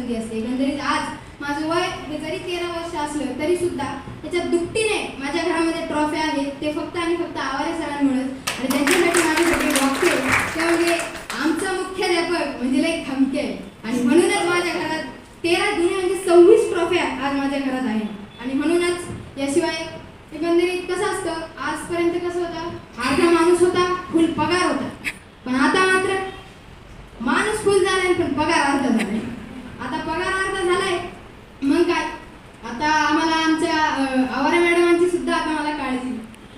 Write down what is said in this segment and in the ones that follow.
परिस्थिती असते. एकंदरीत आज माझं वय हे जरी 13 वर्ष असलं तरी सुद्धा त्याच्या दुपटीने माझ्या घरामध्ये ट्रॉफी आहेत. ते फक्त आणि फक्त आवारे सरांमुळेच. आणि त्यांच्यासाठी माझ्यासाठी बघते ते म्हणजे आमचा मुख्याध्यापक म्हणजे लई खमके आहे. आणि म्हणूनच माझ्या घरात 13 दुने म्हणजे 26 ट्रॉफ्या आज माझ्या घरात आहेत. आणि म्हणूनच याशिवाय एकंदरीत कसं असतं, आजपर्यंत कसं होतं, अर्धा माणूस होता, फुल पगार होता. पण आता मात्र माणूस फुल झालाय पण पगार अर्धा झालाय. आता पगार अर्धा झालाय मग काय, आता आम्हाला आमच्या आवारे मॅडमांची सुद्धा आता मला काळजी.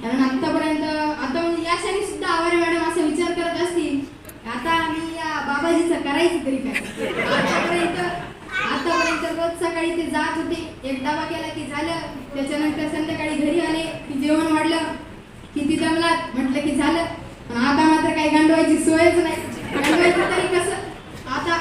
कारण आतापर्यंत आता म्हणजे या क्षणी सुद्धा आवारे मॅडम असा विचार करत असतील आता मी या बाबाजीचं करायचं तरी काय. आतापर्यंत रोज सकाळी ते जात होते, एक डबा केला की झालं. त्याच्यानंतर संध्याकाळी घरी आले की जेवण वाढलं, किती दमलात म्हटलं की झालं. पण आता मात्र काही गांडवायची सोयच नाही. गांडवायचं तरी कसं, आता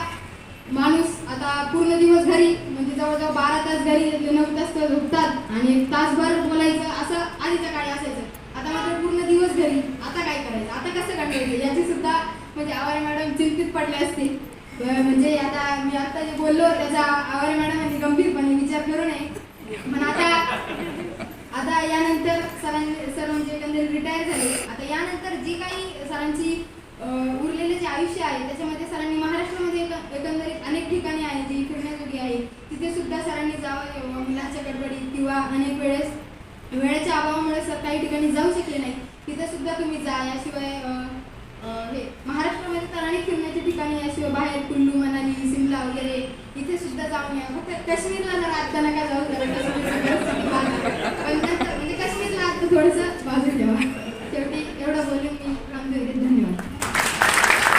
माणूस आता पूर्ण दिवस घरी म्हणजे जवळजवळ 12 तास घरी, 9 तास झोपतात आणि 1 तासभर बोलायचं असं आधीच्या काळी असायचं. आता मात्र पूर्ण दिवस घरी. आता काय करायचं, आता कसं गांडवायचं याची सुद्धा म्हणजे आवारे मॅडम चिंतित पडले असतील. म्हणजे आता मी आता जे बोललो त्याचा आवारे मॅडमांनी गंभीरपणे विचार करू नये. पण आता यानंतर सर म्हणजे एकंदरीत रिटायर झाले. आता यानंतर जी काही सरांची उरलेले जे आयुष्य आहे त्याच्यामध्ये सरांनी महाराष्ट्रामध्ये एकंदरीत अनेक ठिकाणी आहे जी फिरण्याजोगी आहे. तिथे सुद्धा सरांनी जावं, मुलांच्या गडबडीत किंवा अनेक वेळेस वेळेच्या अभावामुळे सर काही ठिकाणी जाऊ शकले नाही. तिथे सुद्धा तुम्ही जा. याशिवाय हे महाराष्ट्रामध्ये तर अनेक फिरण्याच्या ठिकाणी, याशिवाय बाहेर कुल्लू, मनाली, शिमला वगैरे इथे सुद्धा जाऊन या. फक्त काश्मीरला जरा आता नका जाऊ, पण नंतर